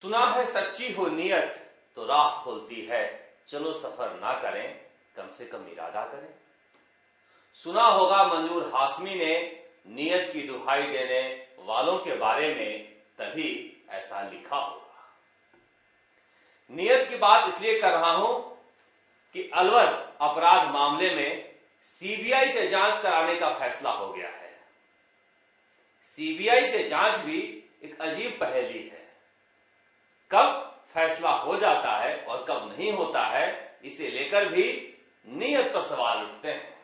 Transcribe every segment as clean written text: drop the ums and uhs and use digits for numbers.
सुना है सच्ची हो नियत तो राह खुलती है, चलो सफर ना करें कम से कम इरादा करें। सुना होगा मंजूर हाशमी ने नियत की दुहाई देने वालों के बारे में तभी ऐसा लिखा होगा। नियत की बात इसलिए कर रहा हूं कि अलवर अपराध मामले में सीबीआई से जांच कराने का फैसला हो गया है। सीबीआई से जांच भी एक अजीब पहेली है। कब फैसला हो जाता है और कब नहीं होता है, इसे लेकर भी नियत पर सवाल उठते हैं,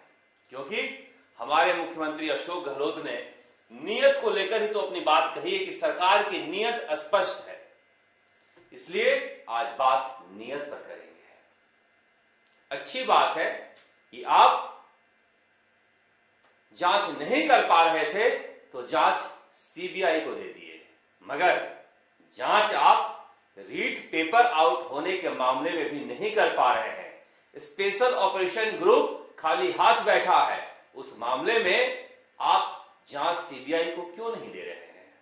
क्योंकि हमारे मुख्यमंत्री अशोक गहलोत ने नियत को लेकर ही तो अपनी बात कही है कि सरकार की नियत स्पष्ट है। इसलिए आज बात नियत पर करेंगे। अच्छी बात है कि आप जांच नहीं कर पा रहे थे तो जांच सीबीआई को दे दिए, मगर जांच आप रीट पेपर आउट होने के मामले में भी नहीं कर पा रहे हैं। स्पेशल ऑपरेशन ग्रुप खाली हाथ बैठा है, उस मामले में आप जांच सीबीआई को क्यों नहीं दे रहे हैं?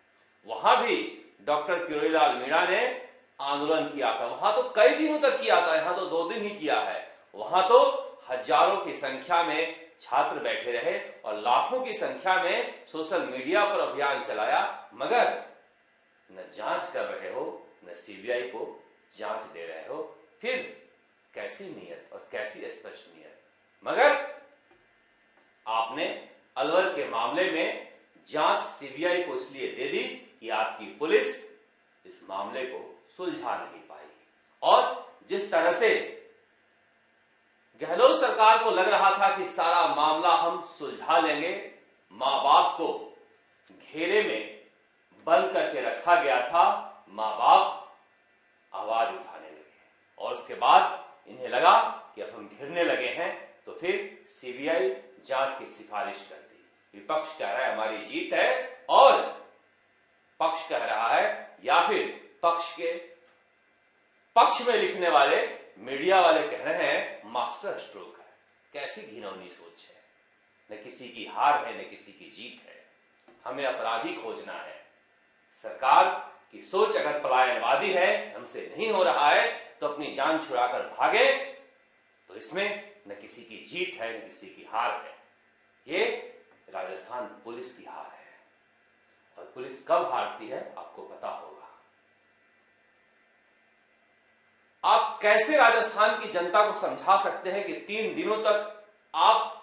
वहां भी डॉक्टर किरोड़ीलाल मीणा ने आंदोलन किया था, वहां तो कई दिनों तक किया था, यहां तो 2 दिन ही किया है। वहां तो हजारों की संख्या में छात्र बैठे रहे और लाखों की संख्या में सोशल मीडिया पर अभियान चलाया, मगर न जांच कर रहे हो न सीबीआई को जांच दे रहे हो। फिर कैसी नियत और कैसी स्पष्ट नियत? मगर आपने अलवर के मामले में जांच सीबीआई को इसलिए दे दी कि आपकी पुलिस इस मामले को सुलझा नहीं पाई। और जिस तरह से गहलोत सरकार को लग रहा था कि सारा मामला हम सुलझा लेंगे, मां बाप को घेरे में बंद करके रखा गया था, मां बाप आवाज उठाने लगे और उसके बाद इन्हें लगा कि अब हम घिरने लगे हैं, तो फिर सीबीआई जांच की सिफारिश कर दी। विपक्ष कह रहा है हमारी जीत है और पक्ष कह रहा है, या फिर पक्ष के पक्ष में लिखने वाले मीडिया वाले कह रहे हैं मास्टर स्ट्रोक है। कैसी घिनौनी सोच है। न किसी की हार है न किसी की जीत है, हमें अपराधी खोजना है। सरकार की सोच अगर पलायनवादी है, हमसे नहीं हो रहा है तो अपनी जान छुड़ाकर भागे, तो इसमें न किसी की जीत है न किसी की हार है। ये राजस्थान पुलिस की हार है, और पुलिस कब हारती है आपको पता होगा। आप कैसे राजस्थान की जनता को समझा सकते हैं कि 3 दिनों तक आप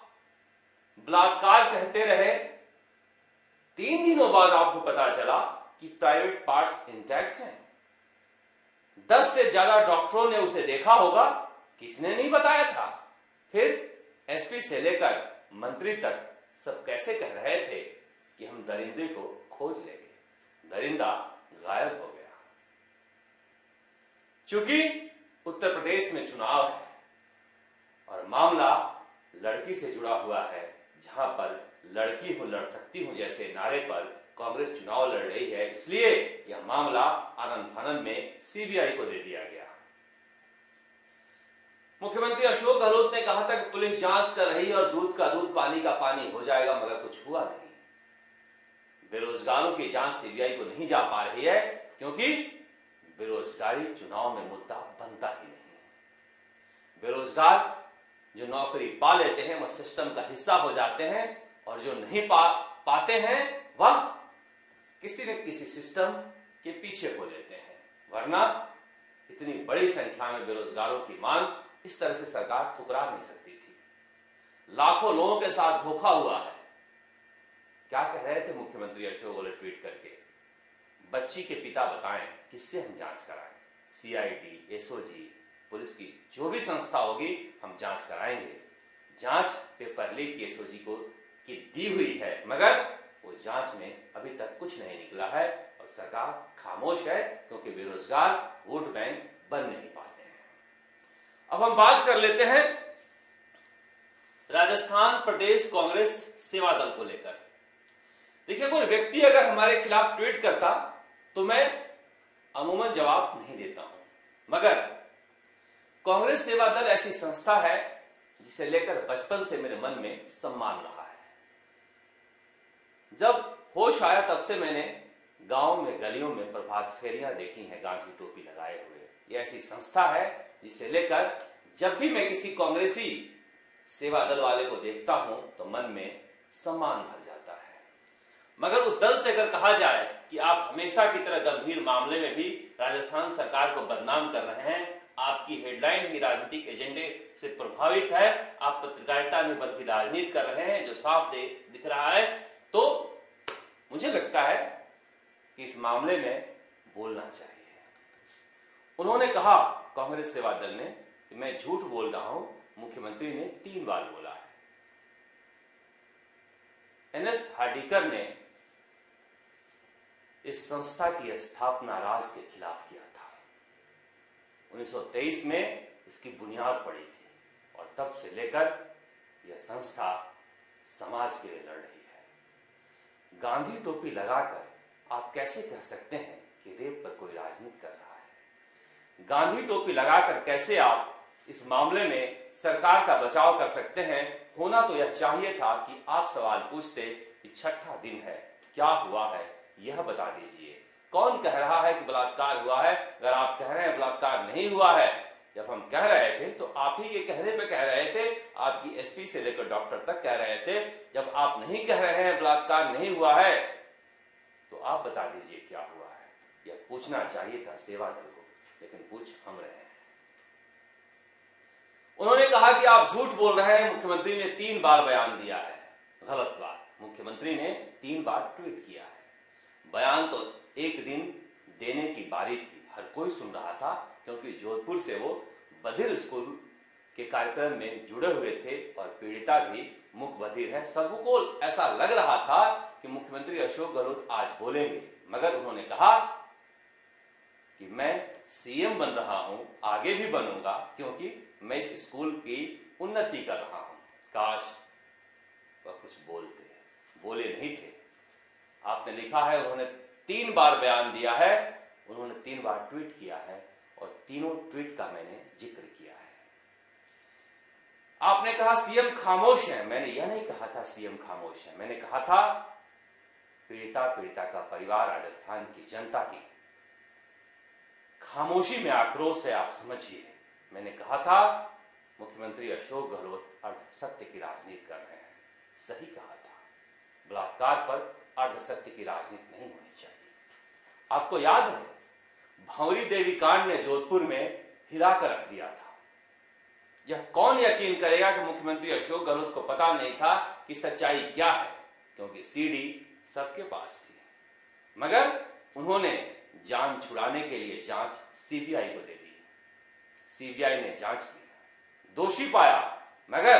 बलात्कार कहते रहे, 3 दिनों बाद आपको पता चला कि प्राइवेट पार्ट्स इंटैक्ट हैं। 10 से ज्यादा डॉक्टरों ने उसे देखा होगा, किसने नहीं बताया था। फिर एसपी से लेकर मंत्री तक सब कैसे कह रहे थे कि हम दरिंदे को खोज लेंगे, दरिंदा गायब हो गया। चूंकि उत्तर प्रदेश में चुनाव है और मामला लड़की से जुड़ा हुआ है, जहां पर लड़की हूं लड़ सकती हूं जैसे नारे पर कांग्रेस चुनाव लड़ रही है, इसलिए यह मामला आनन फानन में सीबीआई को दे दिया गया। मुख्यमंत्री अशोक गहलोत ने कहा था कि पुलिस जांच कर रही और दूध का दूध पानी का पानी हो जाएगा, मगर कुछ हुआ नहीं। बेरोजगारों की जांच सीबीआई को नहीं जा पा रही है, क्योंकि बेरोजगारी चुनाव में मुद्दा बनता ही नहीं। बेरोजगार जो नौकरी पा लेते हैं वह सिस्टम का हिस्सा हो जाते हैं, और जो नहीं पाते हैं वह किसी न किसी सिस्टम के पीछे हो लेते हैं। वरना इतनी बड़ी संख्या में बेरोजगारों की मांग इस तरह से सरकार ठुकरा नहीं सकती थी। लाखों लोगों के साथ धोखा हुआ है। क्या कह रहे थे मुख्यमंत्री अशोक गहलोत ट्वीट करके? बच्ची के पिता बताएं किससे हम जांच कराएं? सीआईडी, एसओजी, पुलिस की जो भी संस्था होगी हम जांच कराएंगे। जांच पेपर लीक की एसओजी को की दी हुई है, मगर वो जांच में अभी तक कुछ नहीं निकला है और सरकार खामोश है, क्योंकि बेरोजगार वोट बैंक बन नहीं पाते हैं। अब हम बात कर लेते हैं राजस्थान प्रदेश कांग्रेस सेवा दल को लेकर। देखिए, कोई व्यक्ति अगर हमारे खिलाफ ट्वीट करता तो मैं अमूमन जवाब नहीं देता हूं, मगर कांग्रेस सेवा दल ऐसी संस्था है जिसे लेकर बचपन से मेरे मन में सम्मान रहा है। जब होश आया तब से मैंने गांव में गलियों में प्रभात फेरियां देखी हैं गांधी टोपी लगाए हुए। ये ऐसी संस्था है जिसे लेकर जब भी मैं किसी कांग्रेसी सेवा दल वाले को देखता हूं तो मन में सम्मान भर जाता है। मगर उस दल से अगर कहा जाए कि आप हमेशा की तरह गंभीर मामले में भी राजस्थान सरकार को बदनाम कर रहे हैं, आपकी हेडलाइन ही राजनीतिक एजेंडे से प्रभावित है, आप पत्रकारिता नहीं बल्कि राजनीति कर रहे हैं जो साफ दिख रहा है, तो मुझे लगता है कि इस मामले में बोलना चाहिए। उन्होंने कहा, कांग्रेस सेवा दल ने, कि मैं झूठ बोल रहा हूं। मुख्यमंत्री ने 3 बार बोला है। एनएस हार्डिकर ने इस संस्था की स्थापना राज के खिलाफ किया था। 1923 में इसकी बुनियाद पड़ी थी और तब से लेकर यह संस्था समाज के लिए लड़ रही है। गांधी टोपी लगाकर आप कैसे कह सकते हैं कि रेप पर कोई राजनीति कर रहा है? गांधी टोपी लगाकर कैसे आप इस मामले में सरकार का बचाव कर सकते हैं? होना तो यह चाहिए था कि आप सवाल पूछते कि 6ठा दिन है, क्या हुआ है, यह बता दीजिए। कौन कह रहा है कि बलात्कार हुआ है? अगर आप कह रहे हैं बलात्कार नहीं हुआ है, जब हम कह रहे थे तो आप ही के कहने पे कह रहे थे, आपकी एसपी से लेकर डॉक्टर तक कह रहे थे। जब आप नहीं कह रहे हैं बलात्कार नहीं हुआ है, तो आप बता दीजिए क्या हुआ है। यह पूछना चाहिए था सेवा दल को, लेकिन पूछ हम रहे हैं। उन्होंने कहा कि आप झूठ बोल रहे हैं, मुख्यमंत्री ने 3 बार बयान दिया है। गलत बात। मुख्यमंत्री ने 3 बार ट्वीट किया है। बयान तो एक दिन देने की बारी थी, हर कोई सुन रहा था, क्योंकि जोधपुर से वो बधिर स्कूल के कार्यक्रम में जुड़े हुए थे और पीड़िता भी मुख बधिर है। सबको ऐसा लग रहा था कि मुख्यमंत्री अशोक गहलोत आज बोलेंगे, मगर उन्होंने कहा कि मैं सीएम बन रहा हूं, आगे भी बनूंगा, क्योंकि मैं इस स्कूल की उन्नति कर रहा हूं। काश वह कुछ बोलते, बोले नहीं थे। आपने लिखा है उन्होंने 3 बार बयान दिया है, उन्होंने 3 बार ट्वीट किया है और तीनों ट्वीट का मैंने जिक्र किया है। आपने कहा सीएम खामोश है। मैंने यह नहीं कहा था सीएम खामोश है, मैंने कहा था पीड़िता का परिवार, राजस्थान की जनता की खामोशी में आक्रोश है, आप समझिए। मैंने कहा था मुख्यमंत्री अशोक गहलोत अर्ध सत्य की राजनीति कर रहे हैं। सही कहा था। बलात्कार पर अर्ध सत्य की राजनीति नहीं होनी चाहिए। आपको याद है भंवरी देवी कांड ने जोधपुर में हिला कर रख दिया था। यह कौन यकीन करेगा कि मुख्यमंत्री अशोक गहलोत को पता नहीं था कि सच्चाई क्या है, क्योंकि सीडी सबके पास थी। मगर उन्होंने जान छुड़ाने के लिए जांच सीबीआई को दे दी। सीबीआई ने जांच की, दोषी पाया, मगर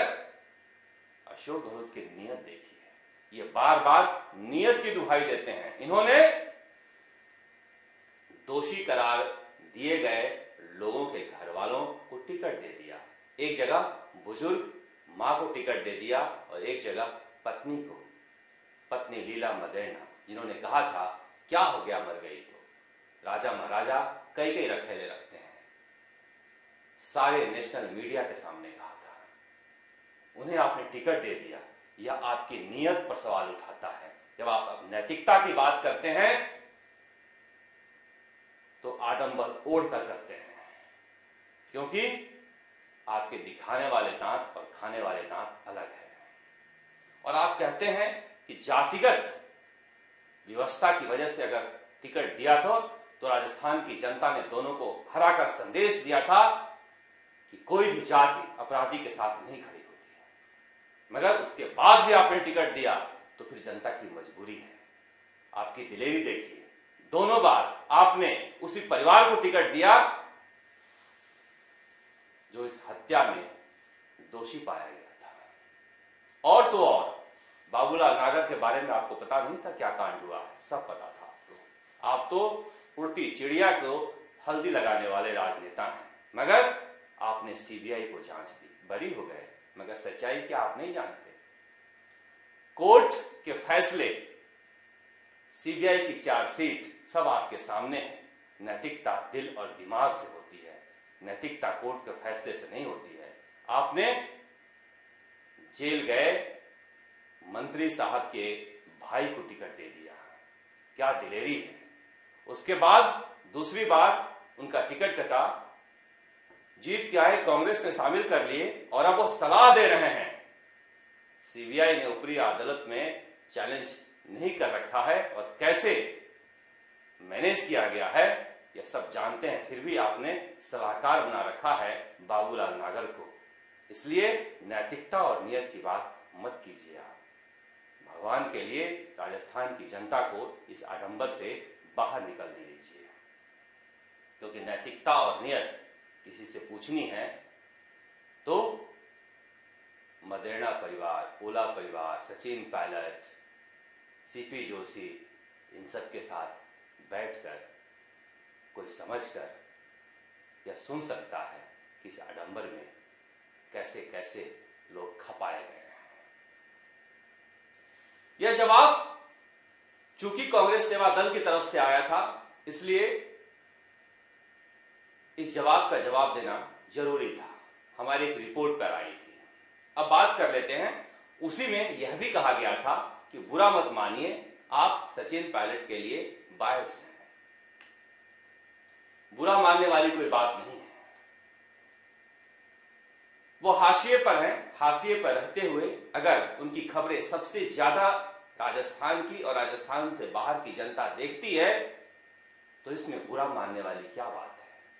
अशोक गहलोत की नीयत देखिए। ये बार बार नीयत की दुहाई देते हैं। इन्होंने दोषी करार दिए गए लोगों के घर वालों को टिकट दे दिया। एक जगह बुजुर्ग मां को टिकट दे दिया और एक जगह पत्नी को, पत्नी लीला मदेरणा, जिन्होंने कहा था क्या हो गया मर गई तो। राजा महाराजा कई कई रखेले रखते हैं। सारे नेशनल मीडिया के सामने कहा था। उन्हें आपने टिकट दे दिया। यह आपकी नीयत पर सवाल उठाता है। जब आप नैतिकता की बात करते हैं तो आडंबर ओढ़ कर करते हैं, क्योंकि आपके दिखाने वाले दांत और खाने वाले दांत अलग है। और आप कहते हैं कि जातिगत व्यवस्था की वजह से अगर टिकट दिया तो राजस्थान की जनता ने दोनों को हराकर संदेश दिया था कि कोई भी जाति अपराधी के साथ नहीं खड़ी होती है। मगर उसके बाद भी आपने टिकट दिया तो फिर जनता की मजबूरी है। आपकी दिलेरी देखिए, दोनों बार आपने उसी परिवार को टिकट दिया जो इस हत्या में दोषी पाया गया था। और तो और बाबूलाल नागर के बारे में आपको पता नहीं था क्या कांड हुआ है, सब पता था आपको। आप तो उड़ती चिड़िया को हल्दी लगाने वाले राजनेता हैं। मगर आपने सीबीआई को जांच दी, बरी हो गए, मगर सच्चाई क्या आप नहीं जानते। कोर्ट के फैसले, सीबीआई की चार्जशीट सब आपके सामने है। नैतिकता दिल और दिमाग से होती है, नैतिकता कोर्ट के फैसले से नहीं होती है। आपने जेल गए मंत्री साहब के भाई को टिकट दे दिया। क्या दिलेरी है। उसके बाद दूसरी बार उनका टिकट कटा, जीत के आए, कांग्रेस में शामिल कर लिए और अब वो सलाह दे रहे हैं। सीबीआई ने ऊपरी अदालत में चैलेंज नहीं कर रखा है और कैसे मैनेज किया गया है यह सब जानते हैं, फिर भी आपने सलाहकार बना रखा है बाबूलाल नागर को। इसलिए नैतिकता और नियत की बात मत कीजिए आप। भगवान के लिए राजस्थान की जनता को इस आडंबर से बाहर निकलने दीजिए, क्योंकि नैतिकता और नियत किसी से पूछनी है तो मदेरणा परिवार, ओला परिवार, सचिन पायलट, सीपी जोशी, इन सब के साथ बैठकर कोई समझकर यह सुन सकता है कि इस आडंबर में कैसे कैसे लोग खपाए गए हैं। यह जवाब चूंकि कांग्रेस सेवा दल की तरफ से आया था, इसलिए इस जवाब का जवाब देना जरूरी था। हमारी एक रिपोर्ट पर आई थी। अब बात कर लेते हैं। उसी में यह भी कहा गया था कि बुरा मत मानिए, आप सचिन पायलट के लिए बायस्ड हैं। बुरा मानने वाली कोई बात नहीं है। वो हाशिए पर हैं। हाशिए पर रहते हुए अगर उनकी खबरें सबसे ज्यादा राजस्थान की और राजस्थान से बाहर की जनता देखती है तो इसमें बुरा मानने वाली क्या बात है।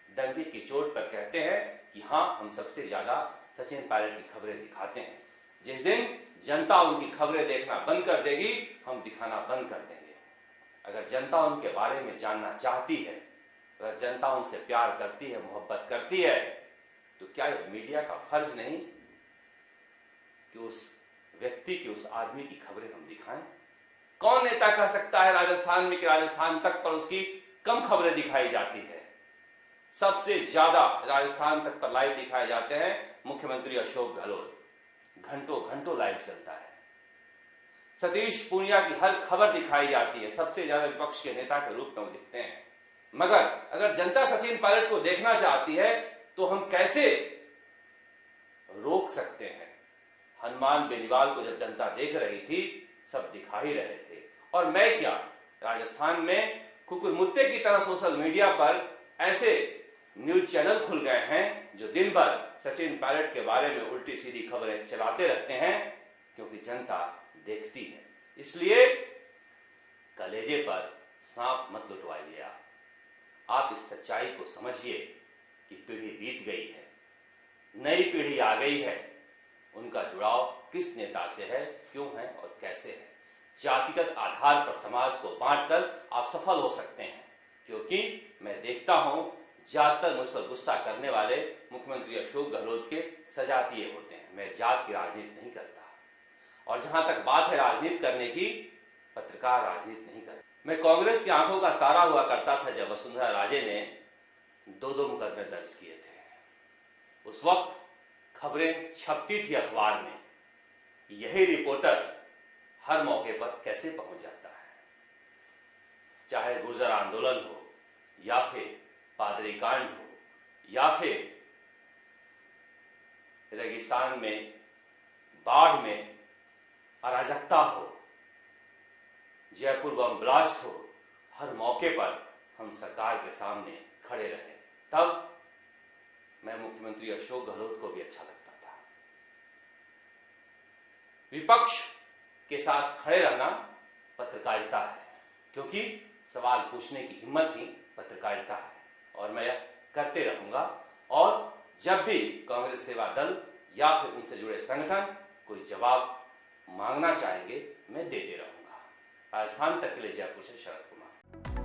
डंके की चोट पर कहते हैं कि हां, हम सबसे ज्यादा सचिन पायलट की खबरें दिखाते हैं। जिस दिन जनता उनकी खबरें देखना बंद कर देगी, हम दिखाना बंद कर देंगे। अगर जनता उनके बारे में जानना चाहती है, अगर जनता उनसे प्यार करती है, मोहब्बत करती है, तो क्या यह मीडिया का फर्ज नहीं कि उस व्यक्ति की, उस आदमी की खबरें हम दिखाएं। कौन नेता कह सकता है राजस्थान में कि राजस्थान तक पर उसकी कम खबरें दिखाई जाती है। सबसे ज्यादा राजस्थान तक पर लाइव दिखाए जाते हैं मुख्यमंत्री अशोक गहलोत। घंटों घंटों लाइव चलता है। सतीश पूनिया की हर खबर दिखाई जाती है। सबसे ज्यादा विपक्ष के नेता के रूप में वो दिखते हैं। मगर अगर जनता सचिन पायलट को देखना चाहती है तो हम कैसे रोक सकते हैं। हनुमान बेनीवाल को जब जनता देख रही थी, सब दिखा ही रहे थे। और मैं क्या, राजस्थान में कुकुरमुत्ते की तरह सोशल मीडिया पर ऐसे न्यूज चैनल खुल गए हैं जो दिन भर सचिन पायलट के बारे में उल्टी सीधी खबरें चलाते रहते हैं, क्योंकि जनता देखती है। इसलिए कलेजे पर सांप मत लुटवाइए। आप इस सच्चाई को समझिए कि पीढ़ी बीत गई है, नई पीढ़ी आ गई है। उनका जुड़ाव किस नेता से है, क्यों है और कैसे है। जातिगत आधार पर समाज को बांटकर आप सफल हो सकते हैं, क्योंकि मैं देखता हूं ज्यादातर मुझ पर गुस्सा करने वाले मुख्यमंत्री अशोक गहलोत के सजातीय होते हैं। मैं जात की राजनीति नहीं करता, और जहां तक बात है राजनीति करने की, पत्रकार राजनीति नहीं करता। मैं कांग्रेस की आंखों का तारा हुआ करता था जब वसुंधरा राजे ने 2 मुकदमे दर्ज किए थे। उस वक्त खबरें छपती थी अखबार में। यही रिपोर्टर हर मौके पर कैसे पहुंच जाता है। चाहे गुर्जर आंदोलन हो, या फिर पादरी कांड हो, या फिर रेगिस्तान में बाढ़ में अराजकता हो, जयपुर बम ब्लास्ट हो, हर मौके पर हम सरकार के सामने खड़े रहे। तब मैं मुख्यमंत्री अशोक गहलोत को भी अच्छा लगता था। विपक्ष के साथ खड़े रहना पत्रकारिता है, क्योंकि सवाल पूछने की हिम्मत ही पत्रकारिता है, और मैं यह करते रहूंगा। और जब भी कांग्रेस सेवा दल या फिर उनसे जुड़े संगठन कोई जवाब मांगना चाहेंगे, मैं देते रहूंगा। राजस्थान तक के लिए जयपुर से शरद कुमार।